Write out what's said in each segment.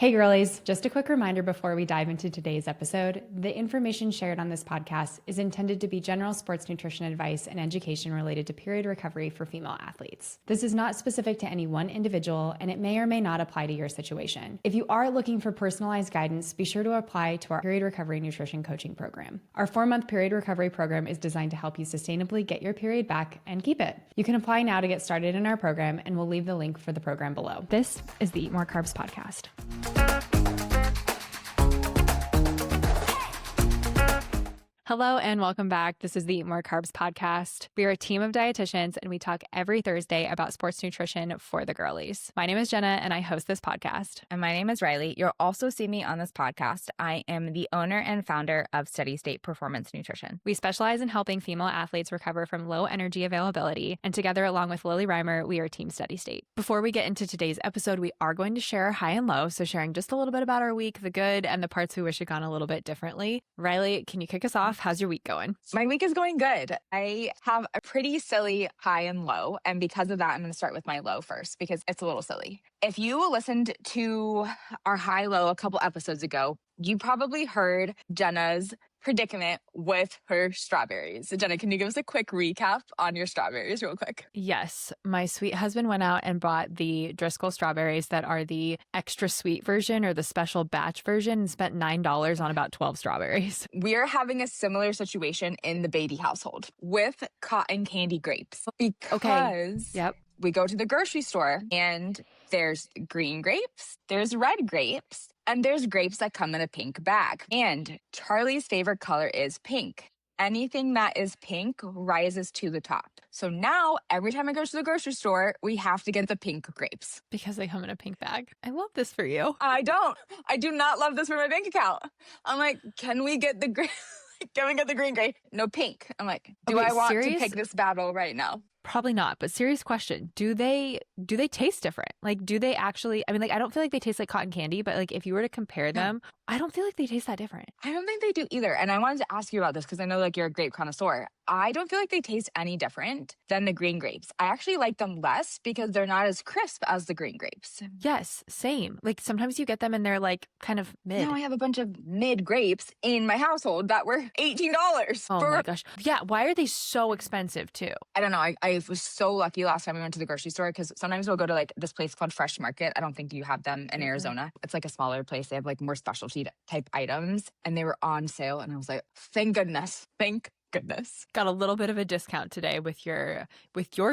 Hey girlies, just a quick reminder before we dive into today's episode. The information shared on this podcast is intended to be general sports nutrition advice and education related to period recovery for female athletes. This is not specific to any one individual, and it may or may not apply to your situation. If you are looking for personalized guidance, be sure to apply to our period recovery nutrition coaching program. Our 4-month period recovery program is designed to help you sustainably get your period back and keep it. You can apply now to get started in our program, and we'll leave the link for the program below. This is the Eat More Carbs podcast. Hello and welcome back. This is the Eat More Carbs podcast. We are a team of dietitians and we talk every Thursday about sports nutrition for the girlies. My name is Jenna and I host this podcast. And my name is Reilly. You'll also see me on this podcast. I am the owner and founder of Steady State Performance Nutrition. We specialize in helping female athletes recover from low energy availability, and together along with Lilly, we are Team Steady State. Before we get into today's episode, we are going to share our high and low, so sharing just a little bit about our week, the good and the parts we wish had gone a little bit differently. Reilly, can you kick us off? How's your week going? My week is going good. I have a pretty silly high and low. And because of that, I'm going to start with my low first because it's a little silly. If you listened to our high low a couple episodes ago, you probably heard Jenna's predicament with her strawberries. So Jenna, can you give us a quick recap on your strawberries real quick? Yes. My sweet husband went out and bought the Driscoll strawberries that are the extra sweet version or the special batch version and spent $9 on about 12 strawberries. We're having a similar situation in the Beatty household with cotton candy grapes because we go to the grocery store and there's green grapes, there's red grapes, and there's grapes that come in a pink bag. And Charlie's favorite color is pink. Anything that is pink rises to the top. So now every time I go to the grocery store, we have to get the pink grapes. Because they come in a pink bag. I love this for you. I do not love this for my bank account. I'm like, can we get the green? Can we get the green grape? No, pink. I'm like, do I want to pick this battle right now? Probably not, but serious question. Do they taste different? Like, do they actually, I don't feel like they taste like cotton candy, but like if you were to compare them, I don't feel like they taste that different. I don't think they do either. And I wanted to ask you about this because I know like you're a grape connoisseur. I don't feel like they taste any different than the green grapes. I actually like them less because they're not as crisp as the green grapes. Yes, same. Like sometimes you get them and they're like kind of mid. Now I have a bunch of mid grapes in my household that were $18. Oh my gosh. Yeah. Why are they so expensive too? I don't know. I was so lucky last time we went to the grocery store because sometimes we'll go to like this place called Fresh Market. I don't think you have them in Arizona. It's like a smaller place. They have like more specialty type items and they were on sale. And I was like, thank goodness. Thank goodness. Got a little bit of a discount today with your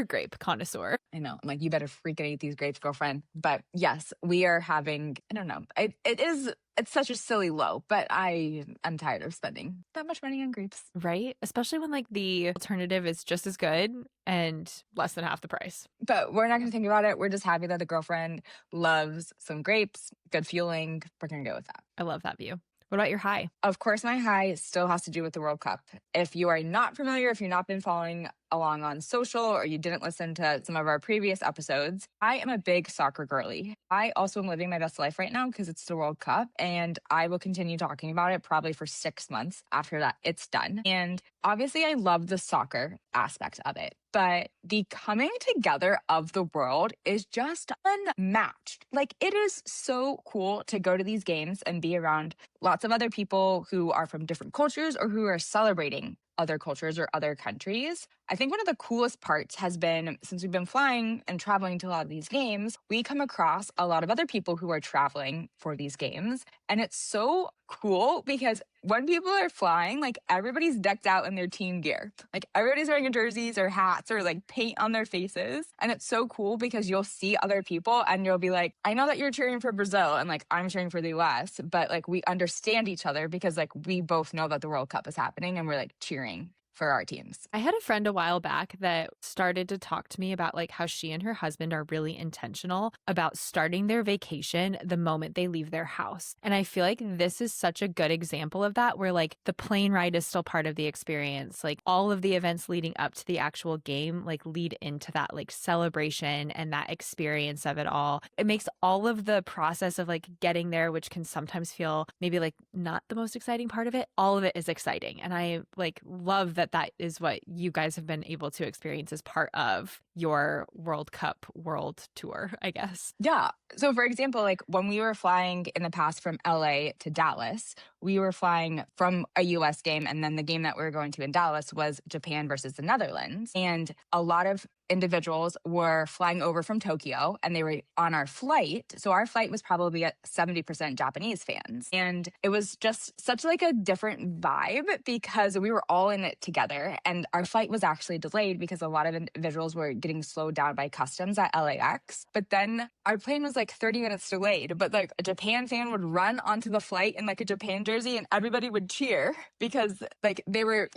grape connoisseur. I know. I'm like, you better freaking eat these grapes, girlfriend. But yes, we are having, I don't know. It's such a silly low, but I am tired of spending that much money on grapes. Right? Especially when like the alternative is just as good and less than half the price. But we're not going to think about it. We're just happy that the girlfriend loves some grapes, good fueling. We're going to go with that. I love that view. What about your high? Of course, my high still has to do with the World Cup. If you are not familiar, if you've not been following along on social or you didn't listen to some of our previous episodes, I am a big soccer girly. I also am living my best life right now because it's the World Cup and I will continue talking about it probably for 6 months after that it's done. And obviously I love the soccer aspect of it, but the coming together of the world is just unmatched. Like it is so cool to go to these games and be around lots of other people who are from different cultures or who are celebrating other cultures or other countries. I think one of the coolest parts has been, since we've been flying and traveling to a lot of these games, we come across a lot of other people who are traveling for these games. And it's so cool because when people are flying, like everybody's decked out in their team gear. Like everybody's wearing jerseys or hats or like paint on their faces. And it's so cool because you'll see other people and you'll be like, I know that you're cheering for Brazil and like I'm cheering for the US, but like we understand each other because like we both know that the World Cup is happening and we're like cheering for our teams. I had a friend a while back that started to talk to me about like how she and her husband are really intentional about starting their vacation the moment they leave their house. And I feel like this is such a good example of that, where like the plane ride is still part of the experience. Like all of the events leading up to the actual game, like lead into that like celebration and that experience of it all. It makes all of the process of like getting there, which can sometimes feel maybe like not the most exciting part of it, all of it is exciting. And I like love that that is what you guys have been able to experience as part of your World Cup world tour, I guess. Yeah. So for example, like when we were flying in the past from LA to Dallas, we were flying from a US game. And then the game that we were going to in Dallas was Japan versus the Netherlands. And a lot of individuals were flying over from Tokyo and they were on our flight. So our flight was probably at 70% Japanese fans. And it was just such like a different vibe because we were all in it together. And our flight was actually delayed because a lot of individuals were getting slowed down by customs at LAX. But then our plane was like 30 minutes delayed, but like a Japan fan would run onto the flight in like a Japan jersey and everybody would cheer because like they were,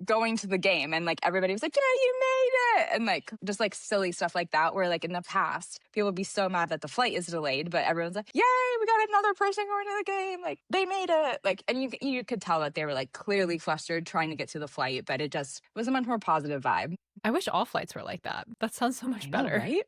going to the game and like everybody was like, yeah, you made it. And like just like silly stuff like that, where like in the past, people would be so mad that the flight is delayed, but everyone's like, yay, we got another person going to the game. Like they made it. Like, and you could tell that they were like clearly flustered trying to get to the flight, but it just was a much more positive vibe. I wish all flights were like that. That sounds so much better. Right?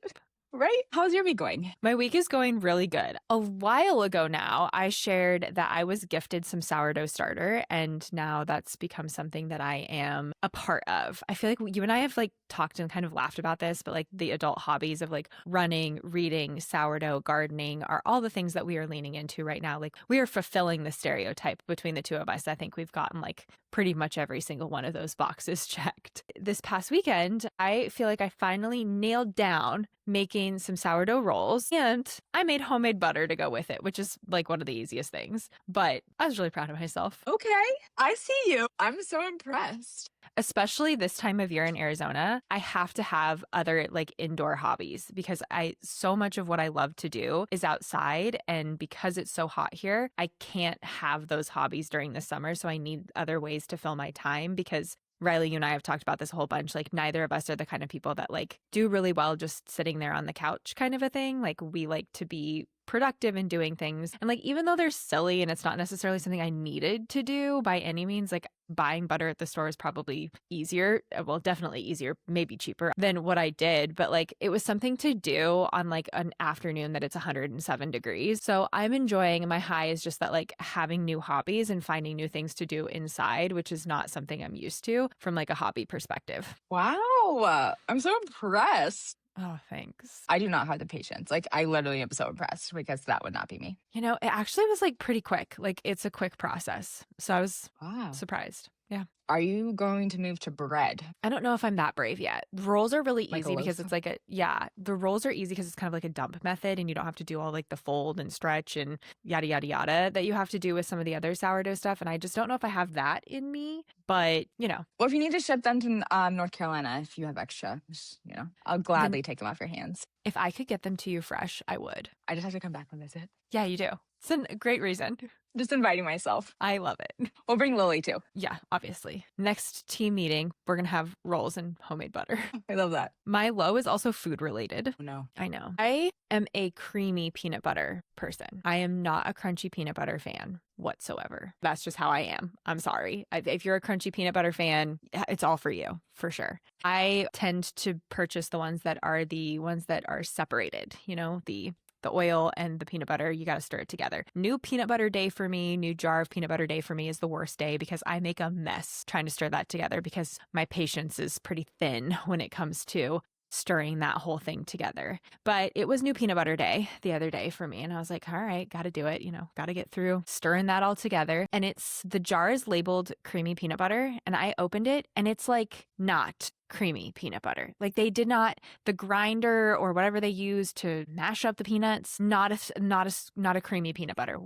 Right? How's your week going? My week is going really good. A while ago now, I shared that I was gifted some sourdough starter, and now that's become something that I am a part of. I feel like you and I have like talked and kind of laughed about this, but like the adult hobbies of like running, reading, sourdough, gardening are all the things that we are leaning into right now. Like we are fulfilling the stereotype between the two of us. I think we've gotten like pretty much every single one of those boxes checked. This past weekend, I feel like I finally nailed down making some sourdough rolls, and I made homemade butter to go with it, which is like one of the easiest things. But I was really proud of myself. Okay, I see you. I'm so impressed. Especially this time of year in Arizona, I have to have other like indoor hobbies because so much of what I love to do is outside. And because it's so hot here, I can't have those hobbies during the summer. So I need other ways to fill my time because Reilly, you and I have talked about this a whole bunch. Like neither of us are the kind of people that like do really well just sitting there on the couch kind of a thing. Like we like to be productive in doing things. And like, even though they're silly and it's not necessarily something I needed to do by any means, like buying butter at the store is probably easier. Well, definitely easier, maybe cheaper than what I did. But like, it was something to do on like an afternoon that it's 107 degrees. So I'm enjoying, my high is just that like having new hobbies and finding new things to do inside, which is not something I'm used to from like a hobby perspective. Wow. I'm so impressed. Oh, thanks. I do not have the patience. Like, I literally am so impressed because that would not be me. It actually was like pretty quick. Like, it's a quick process. So I was surprised. Yeah. Are you going to move to bread? I don't know if I'm that brave yet. Rolls are really Like easy because it's like the rolls are easy because it's kind of like a dump method and you don't have to do all like the fold and stretch and yada, yada, yada that you have to do with some of the other sourdough stuff. And I just don't know if I have that in me, but Well, if you need to ship them to North Carolina, if you have extra, I'll gladly take them off your hands. If I could get them to you fresh, I would. I just have to come back and visit. Yeah, you do. It's a great reason. Just inviting myself. I love it. We'll bring Lilly too. Yeah, obviously. Next team meeting, we're going to have rolls and homemade butter. I love that. My low is also food related. Oh, no. I know. I am a creamy peanut butter person. I am not a crunchy peanut butter fan whatsoever. That's just how I am. I'm sorry. If you're a crunchy peanut butter fan, it's all for you, for sure. I tend to purchase the ones that are separated, the oil and the peanut butter, you got to stir it together. New peanut butter day for me, new jar of peanut butter day for me is the worst day because I make a mess trying to stir that together because my patience is pretty thin when it comes to stirring that whole thing together. But it was new peanut butter day the other day for me. And I was like, all right, got to do it, got to get through stirring that all together. And the jar is labeled creamy peanut butter. And I opened it and it's like not creamy peanut butter. Like they did not, the grinder or whatever they used to mash up the peanuts, not a creamy peanut butter.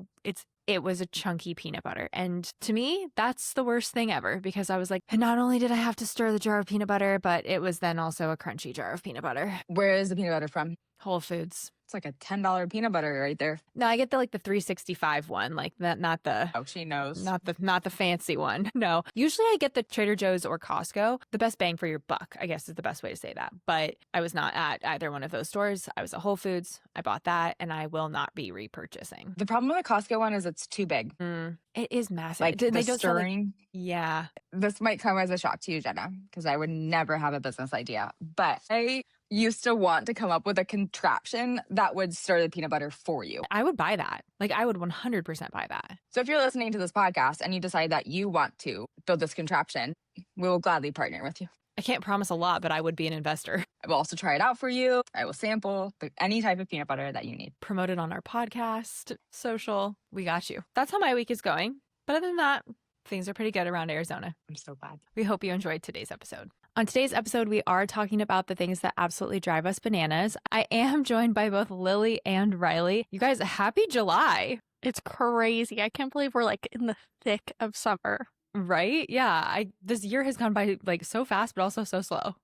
It was a chunky peanut butter. And to me, that's the worst thing ever because I was like, not only did I have to stir the jar of peanut butter, but it was then also a crunchy jar of peanut butter. Where is the peanut butter from? Whole Foods. It's like a $10 peanut butter right there. No, I get the 365 one, like that, not the. Oh, she knows. Not the fancy one. No. Usually I get the Trader Joe's or Costco. The best bang for your buck, I guess is the best way to say that. But I was not at either one of those stores. I was at Whole Foods. I bought that and I will not be repurchasing. The problem with the Costco one is it's too big. It is massive. Like they the don't stirring. Yeah. This might come as a shock to you, Jenna, because I would never have a business idea. But I used to want to come up with a contraption that would stir the peanut butter for you. I would buy that. Like I would 100% buy that. So if you're listening to this podcast and you decide that you want to build this contraption, we will gladly partner with you. I can't promise a lot, but I would be an investor. I will also try it out for you. I will sample any type of peanut butter that you need. Promote it on our podcast, social. We got you. That's how my week is going. But other than that, things are pretty good around Arizona. I'm so glad. We hope you enjoyed today's episode. On today's episode, we are talking about the things that absolutely drive us bananas. I am joined by both Lilly and Reilly. You guys, happy July. It's crazy. I can't believe we're like in the thick of summer. Right? Yeah. This year has gone by like so fast, but also so slow.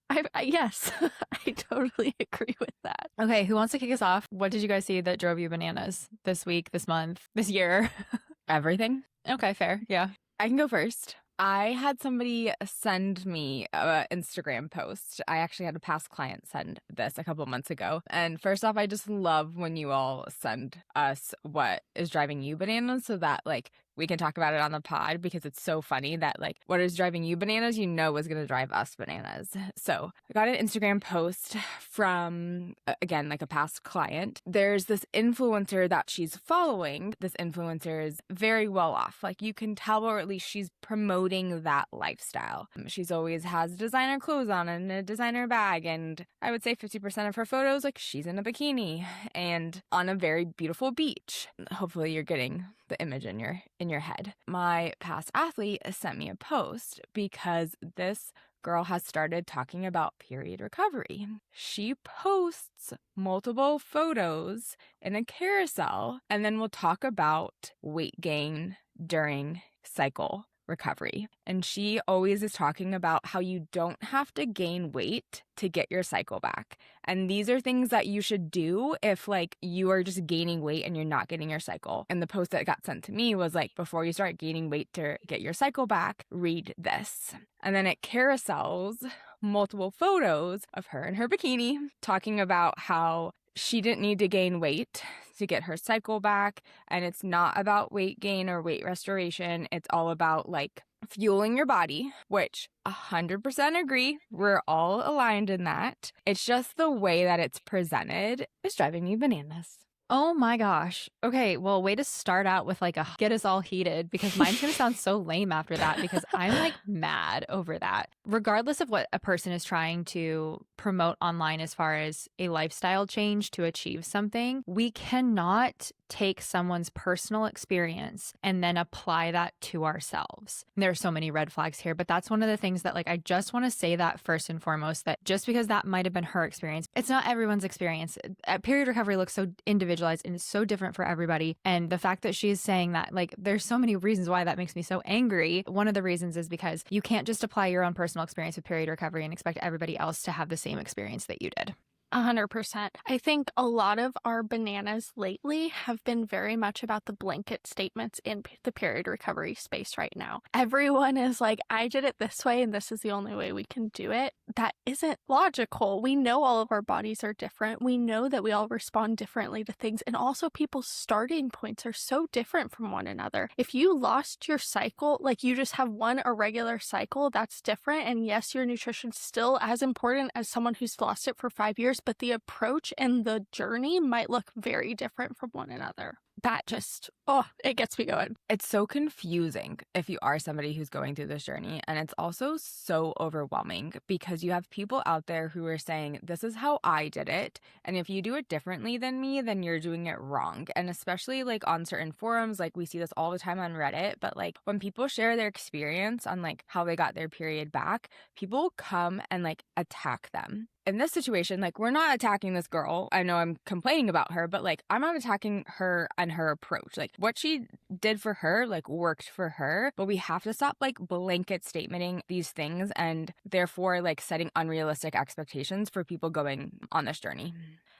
Yes, I totally agree with that. Okay, who wants to kick us off? What did you guys see that drove you bananas this week, this month, this year? Everything. Okay, fair. Yeah. I can go first. I had somebody send me an Instagram post. I actually had a past client send this a couple months ago. And first off, I just love when you all send us what is driving you bananas so that like we can talk about it on the pod, because it's so funny that like what is driving you bananas, you know, is going to drive us bananas. So I got an Instagram post from, again, like a past client. There's this influencer that she's following. This influencer is very well off. Like you can tell, or at least she's promoting that lifestyle. She's always has designer clothes on and a designer bag. And I would say 50% of her photos, like she's in a bikini and on a very beautiful beach. Hopefully you're getting the image in your head. My past athlete sent me a post because this girl has started talking about period recovery. She posts multiple photos in a carousel and then we'll talk about weight gain during cycle recovery. And she always is talking about how you don't have to gain weight to get your cycle back. And these are things that you should do if like you are just gaining weight and you're not getting your cycle. And the post that got sent to me was like, before you start gaining weight to get your cycle back, read this. And then it carousels multiple photos of her in her bikini talking about how she didn't need to gain weight to get her cycle back. And it's not about weight gain or weight restoration. It's all about like fueling your body, which 100% agree. We're all aligned in that. It's just the way that it's presented is driving me bananas. Oh my gosh. Okay, well, way to start out with like a get us all heated, because mine's going to sound so lame after that because I'm like mad over that. Regardless of what a person is trying to promote online as far as a lifestyle change to achieve something, we cannot take someone's personal experience and then apply that to ourselves. There are so many red flags here, but that's one of the things that like I just want to say that first and foremost, that just because that might have been her experience, it's not everyone's experience. Period recovery looks so individualized and it's so different for everybody. And the fact that she's saying that, like, there's so many reasons why that makes me so angry. One of the reasons is because you can't just apply your own personal experience with period recovery and expect everybody else to have the same experience that you did. 100%. I think a lot of our bananas lately have been very much about the blanket statements in the period recovery space right now. Everyone is like, I did it this way and this is the only way we can do it. That isn't logical. We know all of our bodies are different. We know that we all respond differently to things. And also people's starting points are so different from one another. If you lost your cycle, like you just have one irregular cycle, that's different. And yes, your nutrition's still as important as someone who's lost it for 5 years, but the approach and the journey might look very different from one another. That just, it gets me going. It's so confusing if you are somebody who's going through this journey. And it's also so overwhelming because you have people out there who are saying, this is how I did it. And if you do it differently than me, then you're doing it wrong. And especially like on certain forums, like we see this all the time on Reddit, but like when people share their experience on like how they got their period back, people come and like attack them. In this situation, like we're not attacking this girl. I know I'm complaining about her, but like I'm not attacking her and her approach. Like what she did for her, like worked for her, but we have to stop like blanket statementing these things and therefore like setting unrealistic expectations for people going on this journey.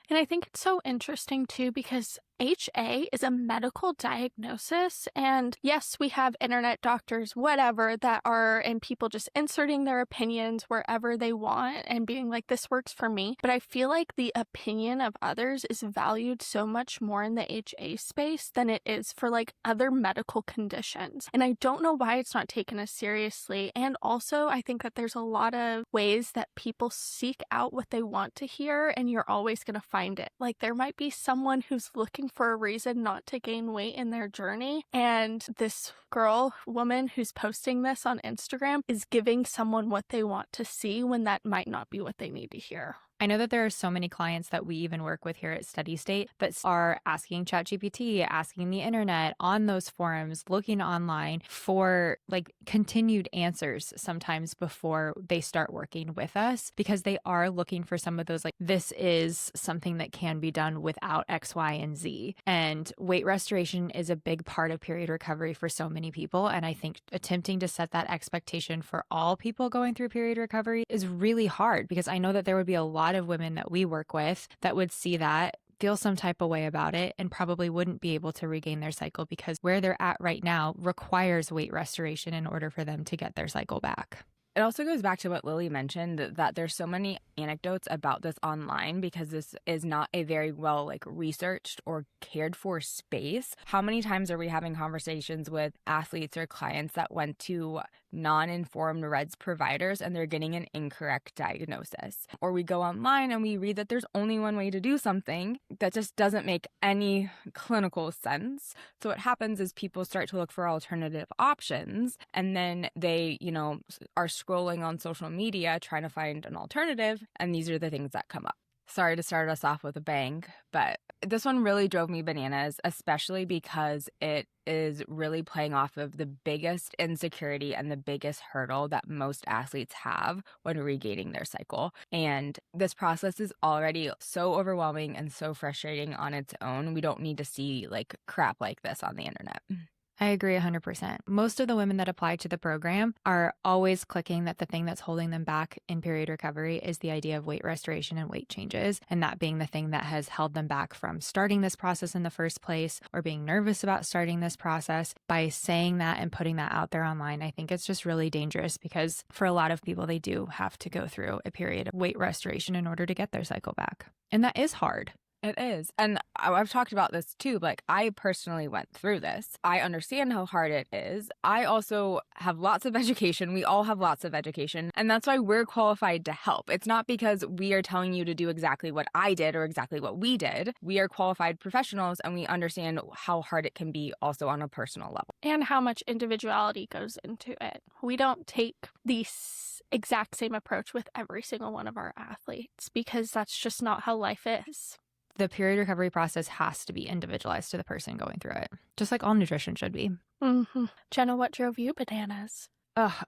And I think it's so interesting too because HA is a medical diagnosis. And yes, we have internet doctors, whatever, that are, and people just inserting their opinions wherever they want and being like, this works for me. But I feel like the opinion of others is valued so much more in the HA space than it is for like other medical conditions. And I don't know why it's not taken as seriously. And also, I think that there's a lot of ways that people seek out what they want to hear, and you're always going to find it. Like there might be someone who's looking looking for a reason not to gain weight in their journey. And this woman who's posting this on Instagram is giving someone what they want to see when that might not be what they need to hear. I know that there are so many clients that we even work with here at Steady State that are asking ChatGPT, asking the internet on those forums, looking online for like continued answers sometimes before they start working with us, because they are looking for some of those, like, this is something that can be done without X, Y, and Z. And weight restoration is a big part of period recovery for so many people. And I think attempting to set that expectation for all people going through period recovery is really hard, because I know that there would be a lot of women that we work with that would see that, feel some type of way about it, and probably wouldn't be able to regain their cycle because where they're at right now requires weight restoration in order for them to get their cycle back. It also goes back to what Lilly mentioned, that there's so many anecdotes about this online because this is not a very well researched or cared for space. How many times are we having conversations with athletes or clients that went to non-informed REDS providers and they're getting an incorrect diagnosis? Or we go online and we read that there's only one way to do something that just doesn't make any clinical sense. So what happens is people start to look for alternative options, and then they, are scrolling on social media trying to find an alternative, and these are the things that come up. Sorry to start us off with a bang, but this one really drove me bananas, especially because it is really playing off of the biggest insecurity and the biggest hurdle that most athletes have when regaining their cycle. And this process is already so overwhelming and so frustrating on its own. We don't need to see crap like this on the internet. I agree 100%. Most of the women that apply to the program are always clicking that the thing that's holding them back in period recovery is the idea of weight restoration and weight changes, and that being the thing that has held them back from starting this process in the first place or being nervous about starting this process. By saying that and putting that out there online, I think it's just really dangerous, because for a lot of people, they do have to go through a period of weight restoration in order to get their cycle back. And that is hard. It is. And I've talked about this too. I personally went through this. I understand how hard it is. I also have lots of education. We all have lots of education. And that's why we're qualified to help. It's not because we are telling you to do exactly what I did or exactly what we did. We are qualified professionals, and we understand how hard it can be also on a personal level. And how much individuality goes into it. We don't take the exact same approach with every single one of our athletes, because that's just not how life is. The period recovery process has to be individualized to the person going through it, just like all nutrition should be. Mm-hmm. Jenna, what drove you bananas?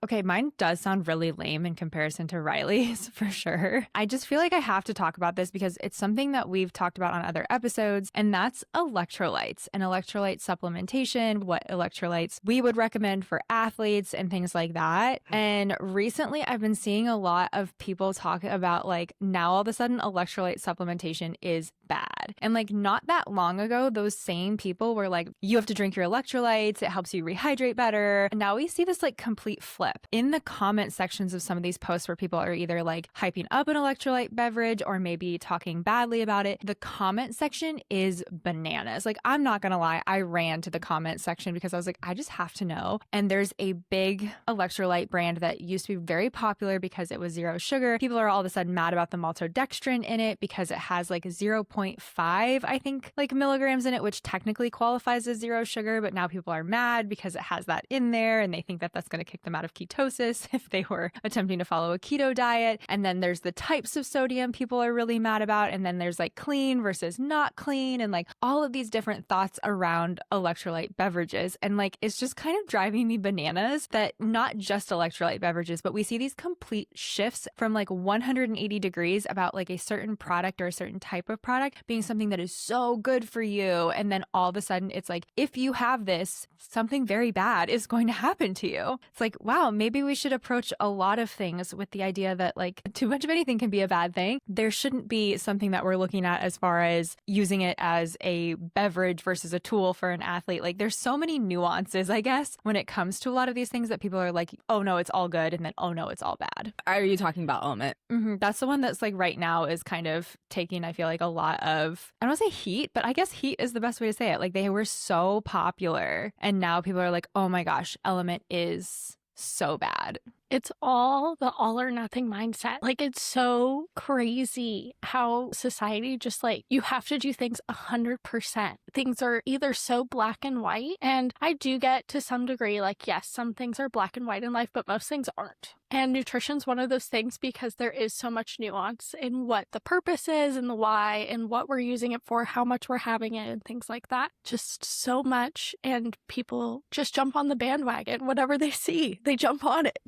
Okay, mine does sound really lame in comparison to Reilly's, for sure. I just feel like I have to talk about this because it's something that we've talked about on other episodes, and that's electrolytes and electrolyte supplementation, what electrolytes we would recommend for athletes and things like that. And recently I've been seeing a lot of people talk about now all of a sudden electrolyte supplementation is bad. And not that long ago, those same people were like, you have to drink your electrolytes, it helps you rehydrate better. And now we see this complete flip in the comment sections of some of these posts where people are either hyping up an electrolyte beverage or maybe talking badly about it. The comment section is bananas. I'm not gonna lie, I ran to the comment section because I was like, I just have to know. And there's a big electrolyte brand that used to be very popular because it was zero sugar. People are all of a sudden mad about the maltodextrin in it because it has 0.5, I think, milligrams in it, which technically qualifies as zero sugar. But now people are mad because it has that in there, and they think that that's going to kick them out of ketosis if they were attempting to follow a keto diet. And then there's the types of sodium people are really mad about. And then there's clean versus not clean, and all of these different thoughts around electrolyte beverages. And it's just kind of driving me bananas that not just electrolyte beverages, but we see these complete shifts from 180 degrees about a certain product or a certain type of product being something that is so good for you. And then all of a sudden it's if you have this, something very bad is going to happen to you. It's wow, maybe we should approach a lot of things with the idea that too much of anything can be a bad thing. There shouldn't be something that we're looking at as far as using it as a beverage versus a tool for an athlete. There's so many nuances, I guess, when it comes to a lot of these things that people are oh no, it's all good, and then oh no, it's all bad. Are you talking about Element? Mm-hmm. That's the one that's right now is kind of taking, I feel a lot of, I don't want to say heat, but I guess heat is the best way to say it. They were so popular, and now people are oh my gosh, Element is so bad. It's all the all or nothing mindset. Like, it's so crazy how society just like, you have to do things 100%. Things are either so black and white, and I do get to some degree, like, yes, some things are black and white in life, but most things aren't. And nutrition's one of those things because there is so much nuance in what the purpose is and the why and what we're using it for, how much we're having it and things like that. Just so much. And people just jump on the bandwagon. Whatever they see, they jump on it.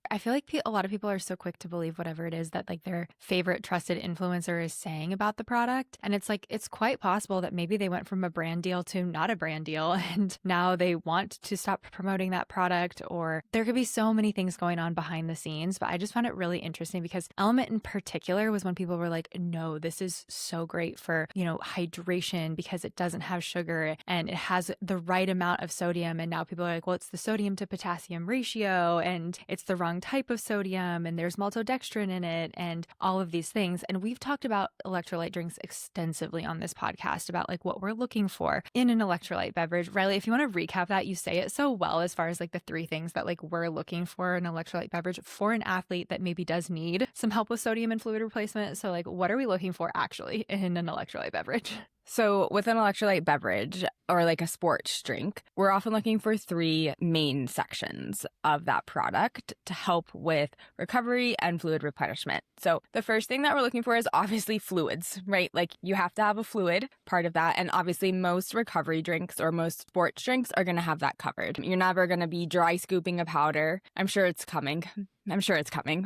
I feel like a lot of people are so quick to believe whatever it is that like their favorite trusted influencer is saying about the product. And it's like, it's quite possible that maybe they went from a brand deal to not a brand deal. And now they want to stop promoting that product, or there could be so many things going on behind the scenes. But I just found it really interesting because Element in particular was when people were like, no, this is so great for, hydration because it doesn't have sugar and it has the right amount of sodium. And now people are like, well, it's the sodium to potassium ratio and it's the wrong type of sodium and there's maltodextrin in it and all of these things. And we've talked about electrolyte drinks extensively on this podcast about like what we're looking for in an electrolyte beverage. Reilly, if you want to recap that, you say it so well as far as like the 3 things that like we're looking for in an electrolyte beverage for an athlete that maybe does need some help with sodium and fluid replacement. So like, what are we looking for actually in an electrolyte beverage? So with an electrolyte beverage or like a sports drink, we're often looking for 3 main sections of that product to help with recovery and fluid replenishment. So the first thing that we're looking for is obviously fluids, right? Like you have to have a fluid part of that. And obviously most recovery drinks or most sports drinks are going to have that covered. You're never going to be dry scooping a powder. I'm sure it's coming,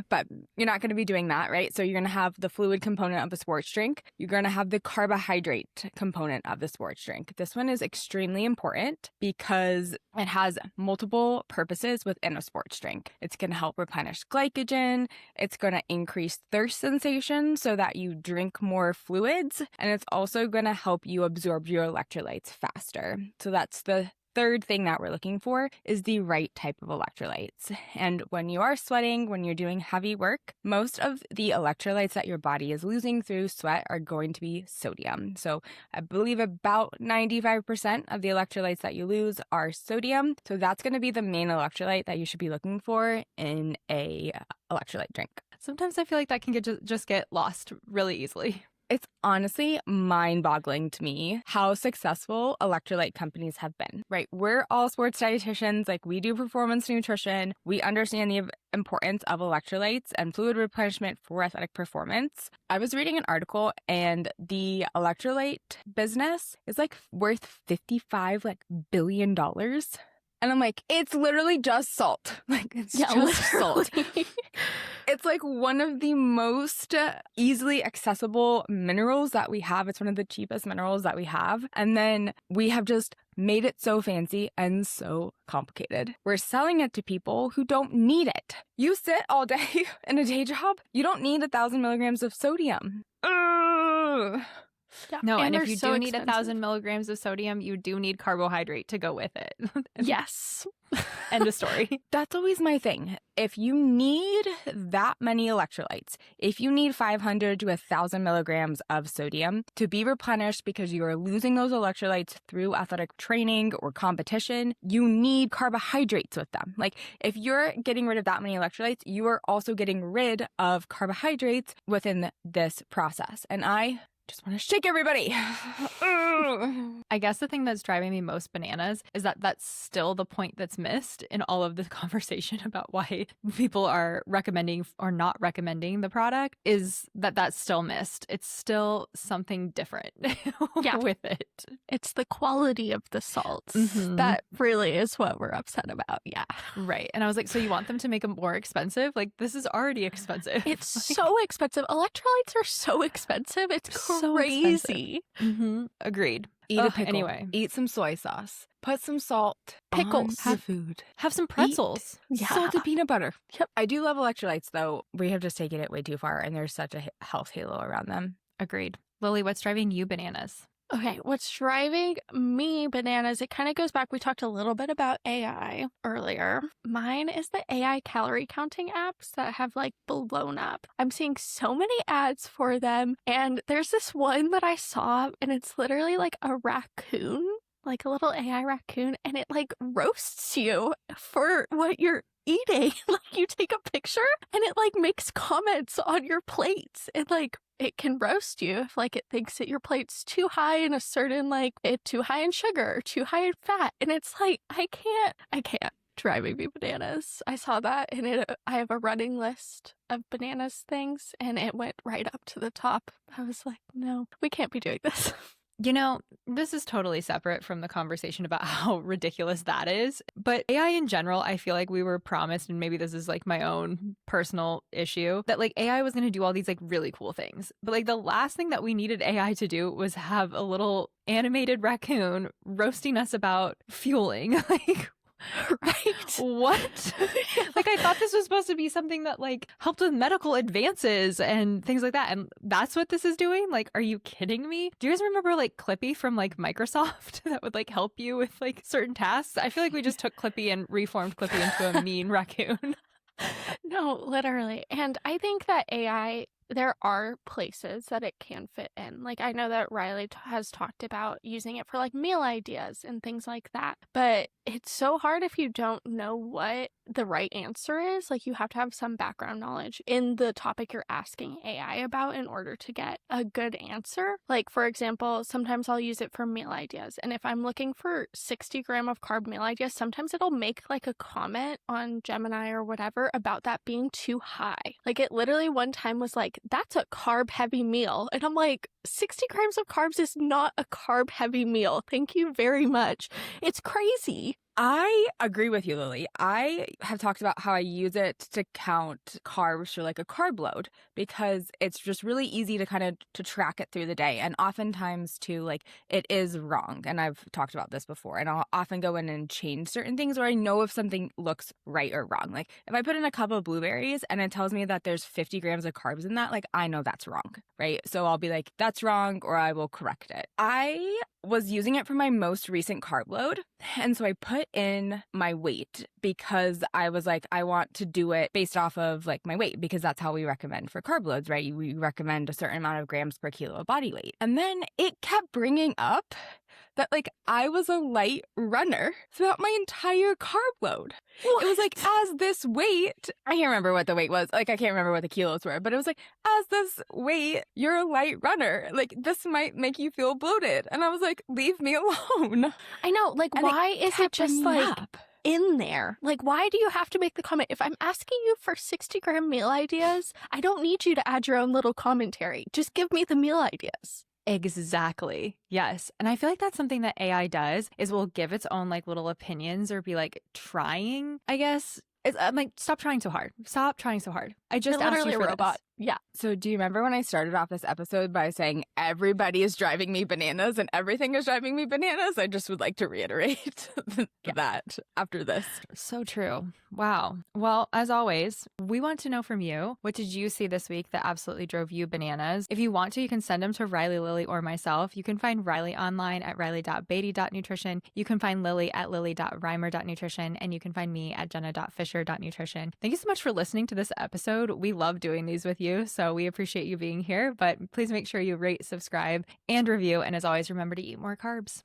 but you're not going to be doing that, right? So you're going to have the fluid component of a sports drink. You're going to have the carbohydrate component of the sports drink. This one is extremely important because it has multiple purposes within a sports drink. It's going to help replenish glycogen. It's going to increase thirst sensation so that you drink more fluids. And it's also going to help you absorb your electrolytes faster. So that's the third thing that we're looking for is the right type of electrolytes. And when you are sweating, when you're doing heavy work, most of the electrolytes that your body is losing through sweat are going to be sodium. So I believe about 95% of the electrolytes that you lose are sodium. So that's going to be the main electrolyte that you should be looking for in a electrolyte drink. Sometimes I feel like that can just get lost really easily. It's honestly mind-boggling to me how successful electrolyte companies have been, right? We're all sports dietitians, like we do performance nutrition. We understand the importance of electrolytes and fluid replenishment for athletic performance. I was reading an article and the electrolyte business is like worth $55 billion. And I'm like, it's literally just salt. Like, it's just salt. It's like one of the most easily accessible minerals that we have. It's one of the cheapest minerals that we have. And then we have just made it so fancy and so complicated. We're selling it to people who don't need it. You sit all day in a day job. You don't need 1,000 milligrams of sodium. Ugh. Yeah. No, and if you do need 1,000 milligrams of sodium, you do need carbohydrate to go with it. Yes. End of story. That's always my thing. If you need that many electrolytes, if you need 500 to 1,000 milligrams of sodium to be replenished because you are losing those electrolytes through athletic training or competition, you need carbohydrates with them. Like if you're getting rid of that many electrolytes, you are also getting rid of carbohydrates within this process. And I just want to shake everybody. I guess the thing that's driving me most bananas is that that's still the point that's missed in all of the conversation about why people are recommending or not recommending the product is that that's still missed. It's still something different with it. It's the quality of the salts. Mm-hmm. That really is what we're upset about. Yeah. Right. And I was like, so you want them to make them more expensive? Like, this is already expensive. It's so expensive. Electrolytes are so expensive. It's crazy. Mm-hmm. Agreed. Eat a pickle. Anyway. Eat some soy sauce. Put some salt. Pickles. On your food. Have some pretzels. Salted peanut butter. Yep. I do love electrolytes, though. We have just taken it way too far, and there's such a health halo around them. Agreed. Lilly, what's driving you bananas? Okay, what's driving me bananas, it kind of goes back. We talked a little bit about AI earlier. Mine is the AI calorie counting apps that have like blown up. I'm seeing so many ads for them. And there's this one that I saw and it's literally like a raccoon, like a little AI raccoon, and it like roasts you for what you're eating. Like, you take a picture and it like makes comments on your plates, and like it can roast you if like it thinks that your plate's too high in a certain, like it's too high in sugar or too high in fat. And it's like, I can't. Driving me bananas. I saw that, and I have a running list of bananas things, and it went right up to the top. I was like, no, we can't be doing this. You know, this is totally separate from the conversation about how ridiculous that is. But AI in general, I feel like we were promised, and maybe this is like my own personal issue, that like AI was going to do all these like really cool things. But like the last thing that we needed AI to do was have a little animated raccoon roasting us about fueling. Like, Right? what? Like, I thought this was supposed to be something that like helped with medical advances and things like that, and that's what this is doing? Like, are you kidding me? Do you guys remember like Clippy from like Microsoft that would like help you with like certain tasks? I feel like we just took Clippy and reformed Clippy into a mean raccoon. No, literally. And I think that AI, there are places that it can fit in. Like, I know that Reilly has talked about using it for like meal ideas and things like that. But it's so hard if you don't know what the right answer is. Like, you have to have some background knowledge in the topic you're asking AI about in order to get a good answer. Like, for example, sometimes I'll use it for meal ideas. And if I'm looking for 60 gram of carb meal ideas, sometimes it'll make like a comment on Gemini or whatever about that being too high. Like, it literally one time was like, that's a carb heavy meal. And I'm like, 60 grams of carbs is not a carb heavy meal. Thank you very much. It's crazy. I agree with you, Lily. I have talked about how I use it to count carbs for like a carb load, because it's just really easy to kind of to track it through the day. And oftentimes too, like, it is wrong. And I've talked about this before, and I'll often go in and change certain things, or I know if something looks right or wrong. Like, if I put in a cup of blueberries and it tells me that there's 50 grams of carbs in that, like, I know that's wrong, right? So I'll be like, that's wrong, or I will correct it. I was using it for my most recent carb load. And so I put in my weight because I was like, I want to do it based off of like my weight, because that's how we recommend for carb loads, right? We recommend a certain amount of grams per kilo of body weight. And then it kept bringing up that like I was a light runner throughout my entire carb load. What? It was like, as this weight, I can't remember what the weight was. Like, I can't remember what the kilos were, but it was like, as this weight, you're a light runner. Like, this might make you feel bloated. And I was like, leave me alone. I know. Like, and why is it just like in there? Like, why do you have to make the comment? If I'm asking you for 60 gram meal ideas, I don't need you to add your own little commentary. Just give me the meal ideas. Exactly. Yes. And I feel like that's something that AI does, is will give its own like little opinions, or be like trying, I guess. I'm like, stop trying so hard. Stop trying so hard. I just asked you for a robot. This. Yeah. So do you remember when I started off this episode by saying everybody is driving me bananas and everything is driving me bananas? I just would like to reiterate that after this. So true. Wow. Well, as always, we want to know from you, what did you see this week that absolutely drove you bananas? If you want to, you can send them to Reilly, Lilly, or myself. You can find Reilly online at reilly.beatty.nutrition. You can find Lilly at lily.reimer.nutrition. And you can find me at jenna.fisher.nutrition. Thank you so much for listening to this episode. We love doing these with you, so we appreciate you being here. But please make sure you rate, subscribe, and review. And as always, remember to eat more carbs.